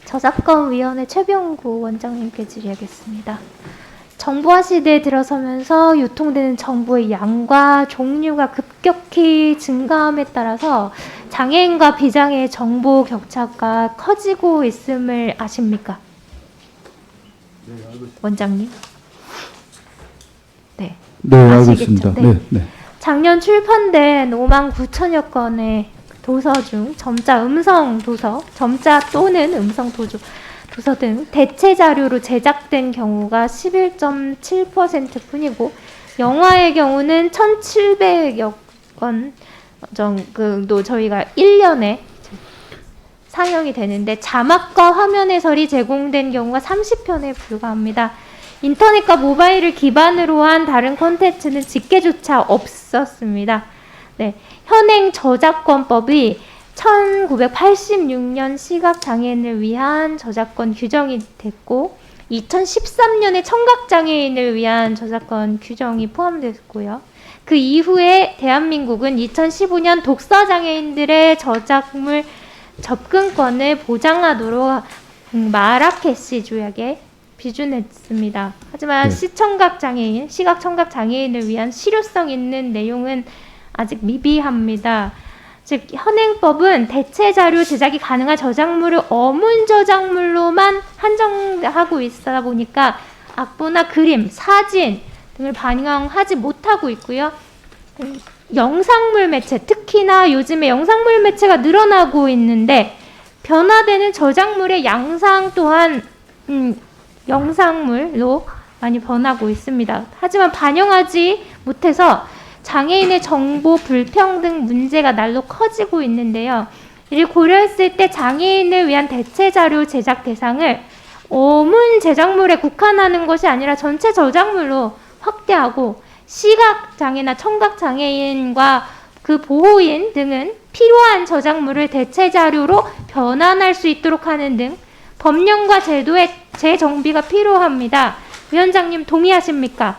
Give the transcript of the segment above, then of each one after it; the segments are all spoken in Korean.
저작권위원회 최병구 원장님께 질의하겠습니다. 정보화 시대에 들어서면서 유통되는 정보의 양과 종류가 급격히 증가함에 따라서 장애인과 비장애의 정보 격차가 커지고 있음을 아십니까? 네, 알고 있습니다. 원장님? 네. 네, 알고 아시겠죠? 있습니다. 네. 네, 네. 작년 출판된 5만 9천여 건의 도서 중 점자 음성 도서, 점자 또는 음성 도서 등 대체 자료로 제작된 경우가 11.7% 뿐이고 영화의 경우는 1,700여 건 정도 저희가 1년에 상영이 되는데 자막과 화면 해설이 제공된 경우가 30편에 불과합니다. 인터넷과 모바일을 기반으로 한 다른 콘텐츠는 집계조차 없었습니다. 네, 현행 저작권법이 1986년 시각장애인을 위한 저작권 규정이 됐고 2013년에 청각장애인을 위한 저작권 규정이 포함됐고요. 그 이후에 대한민국은 2015년 독서장애인들의 저작물 접근권을 보장하도록 마라케시 조약에 비준했습니다. 하지만 네. 시각청각장애인을 위한 실효성 있는 내용은 아직 미비합니다. 즉 현행법은 대체 자료 제작이 가능한 저작물을 어문 저작물로만 한정하고 있다 보니까 악보나 그림, 사진 등을 반영하지 못하고 있고요. 영상물 매체, 특히나 요즘에 영상물 매체가 늘어나고 있는데 변화되는 저작물의 양상 또한 영상물로 많이 변하고 있습니다. 하지만 반영하지 못해서 장애인의 정보 불평등 문제가 날로 커지고 있는데요. 이를 고려했을 때 장애인을 위한 대체 자료 제작 대상을 어문 제작물에 국한하는 것이 아니라 전체 저작물로 확대하고 시각장애나 청각장애인과 그 보호인 등은 필요한 저작물을 대체 자료로 변환할 수 있도록 하는 등 법령과 제도의 재정비가 필요합니다. 위원장님 동의하십니까?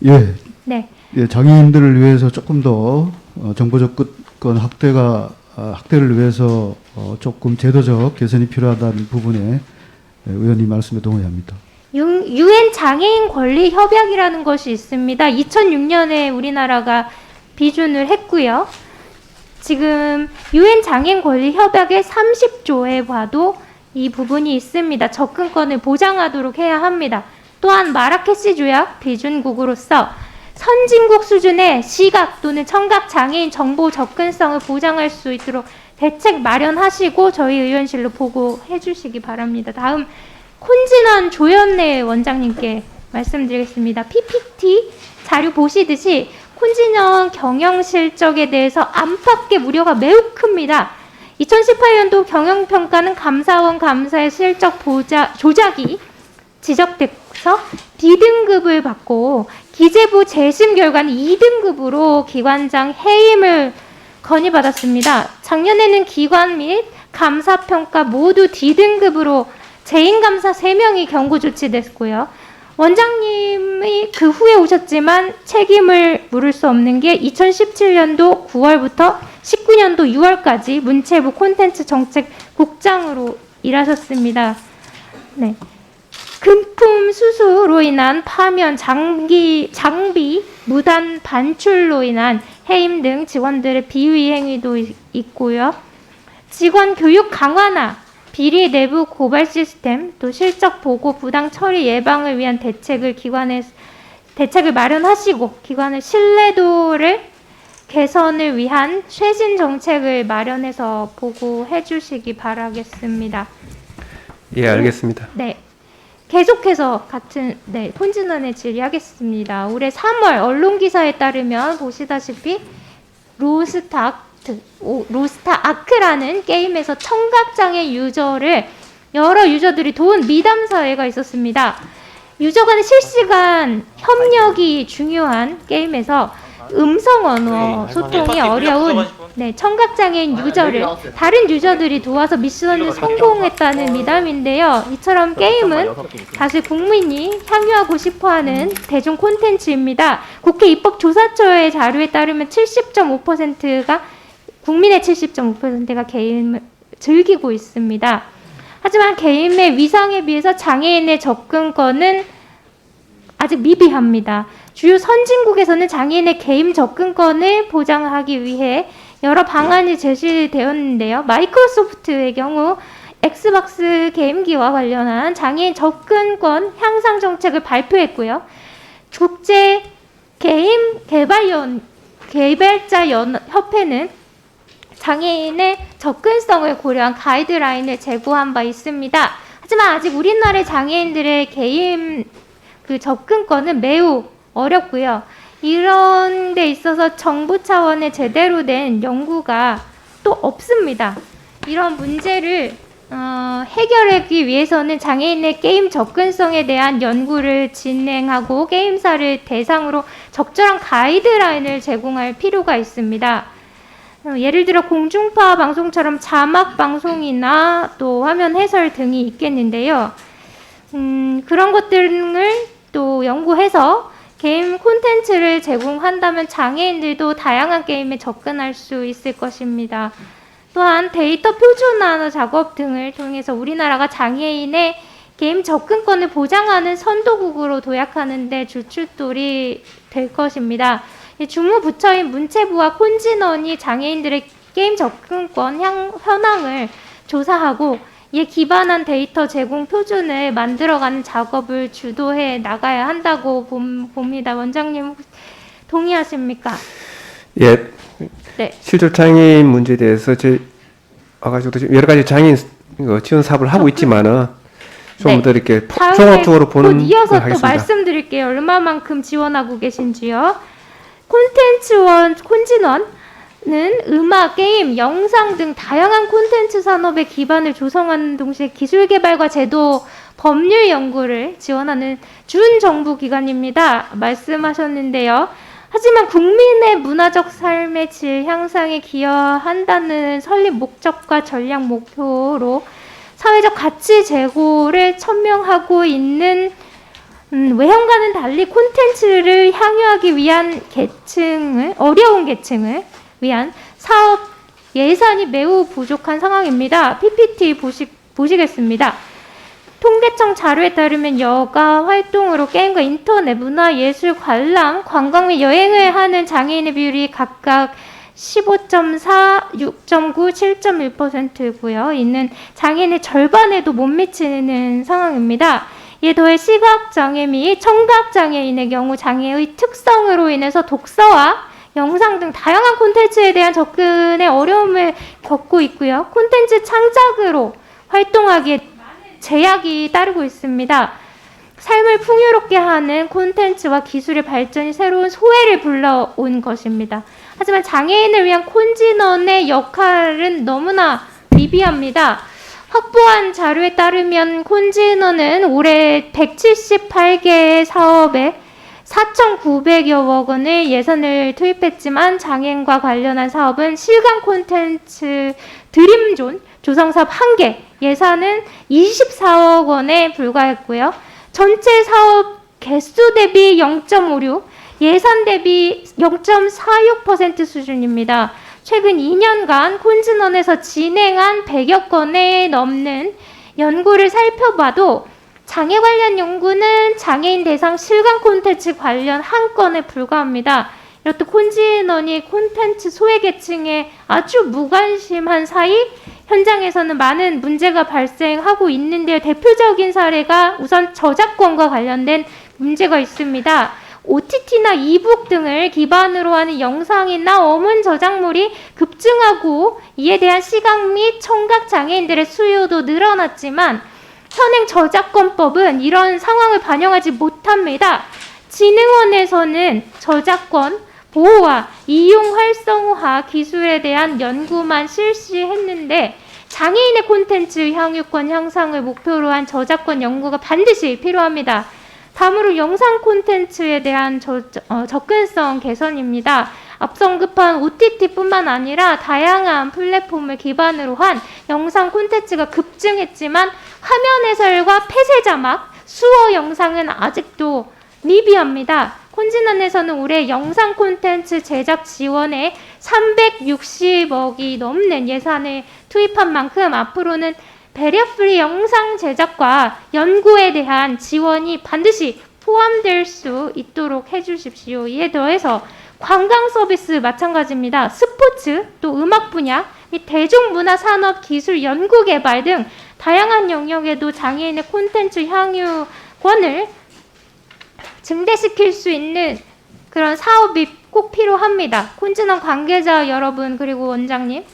예, 네. 예, 장애인들을 위해서 조금 더 정보 접근 확대를 위해서 조금 제도적 개선이 필요하다는 부분에 의원님 말씀에 동의합니다. 유엔 장애인 권리 협약이라는 것이 있습니다. 2006년에 우리나라가 비준을 했고요. 지금 유엔 장애인 권리 협약의 30조에 봐도 이 부분이 있습니다. 접근권을 보장하도록 해야 합니다. 또한 마라케시 조약 비준국으로서 선진국 수준의 시각 또는 청각 장애인 정보 접근성을 보장할 수 있도록 대책 마련하시고 저희 의원실로 보고해 주시기 바랍니다. 다음 콘진원 조현래 원장님께 말씀드리겠습니다. PPT 자료 보시듯이 콘진원 경영 실적에 대해서 안팎의 우려가 매우 큽니다. 2018년도 경영평가는 감사원 감사의 실적 조작이 지적돼서 D등급을 받고 기재부 재심 결과는 2등급으로 기관장 해임을 건의받았습니다. 작년에는 기관 및 감사평가 모두 D등급으로 재임감사 3명이 경고 조치됐고요. 원장님이 그 후에 오셨지만 책임을 물을 수 없는 게 2017년도 9월부터 19년도 6월까지 문체부 콘텐츠 정책 국장으로 일하셨습니다. 네. 금품 수수로 인한 파면, 장비 무단 반출로 인한 해임 등 직원들의 비위 행위도 있고요. 직원 교육 강화나 비리 내부 고발 시스템, 또 실적 보고 부당 처리 예방을 위한 대책을 마련하시고 기관의 신뢰도를 개선을 위한 최신 정책을 마련해서 보고해 주시기 바라겠습니다. 예, 알겠습니다. 네. 계속해서 콘진원에 질의하겠습니다. 올해 3월 언론기사에 따르면 보시다시피 로스타아크라는 게임에서 청각장애 여러 유저들이 도운 미담 사회가 있었습니다. 유저 간의 실시간 협력이 중요한 게임에서 음성 언어 소통이 어려운 청각장애인 유저를 다른 유저들이 도와서 미션을 성공했다는 미담인데요. 이처럼 게임은 사실 국민이 향유하고 싶어하는 대중 콘텐츠입니다. 국회 입법조사처의 자료에 따르면 국민의 70.5%가 게임을 즐기고 있습니다. 하지만 게임의 위상에 비해서 장애인의 접근권은 아직 미비합니다. 주요 선진국에서는 장애인의 게임 접근권을 보장하기 위해 여러 방안이 제시되었는데요. 마이크로소프트의 경우 엑스박스 게임기와 관련한 장애인 접근권 향상 정책을 발표했고요. 국제 게임 개발자 협회는 장애인의 접근성을 고려한 가이드라인을 제고한 바 있습니다. 하지만 아직 우리나라의 장애인들의 게임 접근권은 매우 어렵고요. 이런 데 있어서 정부 차원의 제대로 된 연구가 또 없습니다. 이런 문제를 해결하기 위해서는 장애인의 게임 접근성에 대한 연구를 진행하고 게임사를 대상으로 적절한 가이드라인을 제공할 필요가 있습니다. 예를 들어 공중파 방송처럼 자막 방송이나 또 화면 해설 등이 있겠는데요. 그런 것들을 또 연구해서 게임 콘텐츠를 제공한다면 장애인들도 다양한 게임에 접근할 수 있을 것입니다. 또한 데이터 표준화 작업 등을 통해서 우리나라가 장애인의 게임 접근권을 보장하는 선도국으로 도약하는 데 주춧돌이 될 것입니다. 주무부처인 문체부와 콘진원이 장애인들의 게임 접근권 현황을 조사하고 이에 기반한 데이터 제공 표준을 만들어가는 작업을 주도해 나가야 한다고 봅니다. 원장님 동의하십니까? 예. 네. 실존 장애인 문제에 대해서 와가지고 여러 가지 장애인 지원 사업을 하고 있지만은 좀 더 이렇게 종합적으로 보는 곧 이어서 걸 또 하겠습니다. 말씀드릴게요. 얼마만큼 지원하고 계신지요. 콘텐츠원 콘진원은 음악, 게임, 영상 등 다양한 콘텐츠 산업의 기반을 조성하는 동시에 기술 개발과 제도, 법률 연구를 지원하는 준정부 기관입니다. 말씀하셨는데요. 하지만 국민의 문화적 삶의 질 향상에 기여한다는 설립 목적과 전략 목표로 사회적 가치 제고를 천명하고 있는 외형과는 달리 콘텐츠를 향유하기 위한 어려운 계층을 위한 사업 예산이 매우 부족한 상황입니다. PPT 보시겠습니다. 통계청 자료에 따르면 여가 활동으로 게임과 인터넷, 문화, 예술, 관람, 관광 및 여행을 하는 장애인의 비율이 각각 15.4, 6.9, 7.1%고요. 이는 장애인의 절반에도 못 미치는 상황입니다. 이에 더해 시각장애 및 청각장애인의 경우 장애의 특성으로 인해서 독서와 영상 등 다양한 콘텐츠에 대한 접근에 어려움을 겪고 있고요. 콘텐츠 창작으로 활동하기에 제약이 따르고 있습니다. 삶을 풍요롭게 하는 콘텐츠와 기술의 발전이 새로운 소외를 불러온 것입니다. 하지만 장애인을 위한 콘진원의 역할은 너무나 미비합니다. 확보한 자료에 따르면 콘진원은 올해 178개의 사업에 4,900여억 원의 예산을 투입했지만 장애인과 관련한 사업은 실감 콘텐츠 드림존 조성사업 1개 예산은 24억 원에 불과했고요. 전체 사업 개수 대비 0.56, 예산 대비 0.46% 수준입니다. 최근 2년간 콘진원에서 진행한 100여 건에 넘는 연구를 살펴봐도 장애 관련 연구는 장애인 대상 실감 콘텐츠 관련 한 건에 불과합니다. 이렇듯 콘진원이 콘텐츠 소외계층에 아주 무관심한 사이 현장에서는 많은 문제가 발생하고 있는데요. 대표적인 사례가 우선 저작권과 관련된 문제가 있습니다. OTT나 이북 등을 기반으로 하는 영상이나 어문 저작물이 급증하고 이에 대한 시각 및 청각 장애인들의 수요도 늘어났지만 현행 저작권법은 이런 상황을 반영하지 못합니다. 진흥원에서는 저작권 보호와 이용 활성화 기술에 대한 연구만 실시했는데 장애인의 콘텐츠 향유권 향상을 목표로 한 저작권 연구가 반드시 필요합니다. 다음으로 영상 콘텐츠에 대한 접근성 개선입니다. 앞서 언급한 OTT뿐만 아니라 다양한 플랫폼을 기반으로 한 영상 콘텐츠가 급증했지만 화면 해설과 폐쇄 자막, 수어 영상은 아직도 미비합니다. 콘진원에서는 올해 영상 콘텐츠 제작 지원에 360억이 넘는 예산을 투입한 만큼 앞으로는 배리어프리 영상 제작과 연구에 대한 지원이 반드시 포함될 수 있도록 해주십시오. 이에 더해서 관광 서비스 마찬가지입니다. 스포츠, 또 음악 분야, 및 대중문화 산업 기술 연구 개발 등 다양한 영역에도 장애인의 콘텐츠 향유권을 증대시킬 수 있는 그런 사업이 꼭 필요합니다. 콘진원 관계자 여러분 그리고 원장님,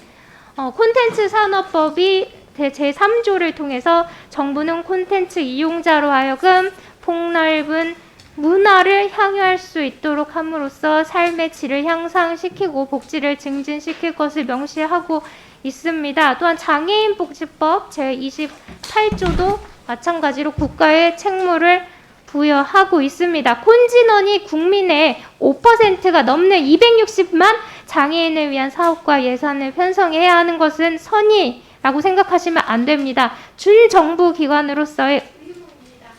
콘텐츠 산업법이 제3조를 통해서 정부는 콘텐츠 이용자로 하여금 폭넓은 문화를 향유할 수 있도록 함으로써 삶의 질을 향상시키고 복지를 증진시킬 것을 명시하고 있습니다. 또한 장애인복지법 제28조도 마찬가지로 국가의 책무를 부여하고 있습니다. 콘진원이 국민의 5%가 넘는 260만 장애인을 위한 사업과 예산을 편성해야 하는 것은 선의라고 생각하시면 안 됩니다. 준정부 기관으로서의 의무입니다.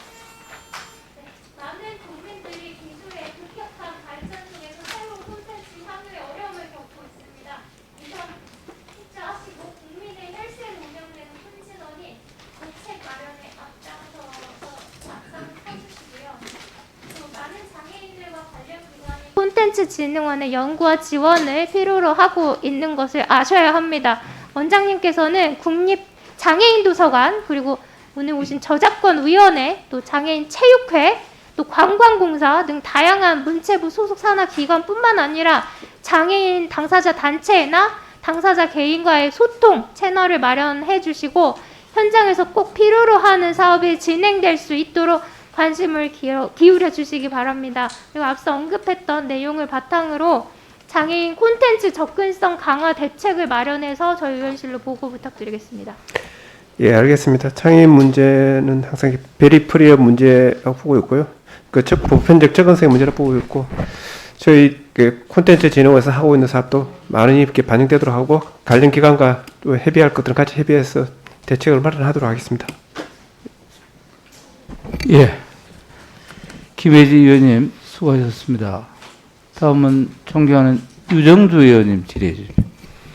많은 국민들이 기술의 급격한 발전 속에서 새로운 콘텐츠 향유에 어려움을 겪고 있습니다. 이전 투자하시고 국민의 혈세에 운영되는 콘진원이 정책 마련에 앞장서주시고요. 또 많은 장애인들과 관련 기관이 콘텐츠진흥원의 연구와 지원을 필요로 하고 있는 것을 아셔야 합니다. 원장님께서는 국립장애인도서관 그리고 오늘 오신 저작권위원회 또 장애인 체육회 또 관광공사 등 다양한 문체부 소속 산하 기관뿐만 아니라 장애인 당사자 단체나 당사자 개인과의 소통 채널을 마련해 주시고 현장에서 꼭 필요로 하는 사업이 진행될 수 있도록 관심을 기울여 주시기 바랍니다. 그리고 앞서 언급했던 내용을 바탕으로 장애인 콘텐츠 접근성 강화 대책을 마련해서 저희 의원실로 보고 부탁드리겠습니다. 예, 알겠습니다. 장애인 문제는 항상 베리프리어 문제라고 보고 있고요. 그 보편적 접근성의 문제라고 보고 있고, 저희 콘텐츠 진흥원에서 하고 있는 사업도 많이 이렇게 반영되도록 하고 관련 기관과 또 협의할 것들은 같이 협의해서 대책을 마련하도록 하겠습니다. 예, 김혜지 의원님 수고하셨습니다. 다음은 존경하는 유정주 의원님 질의해 주십시오.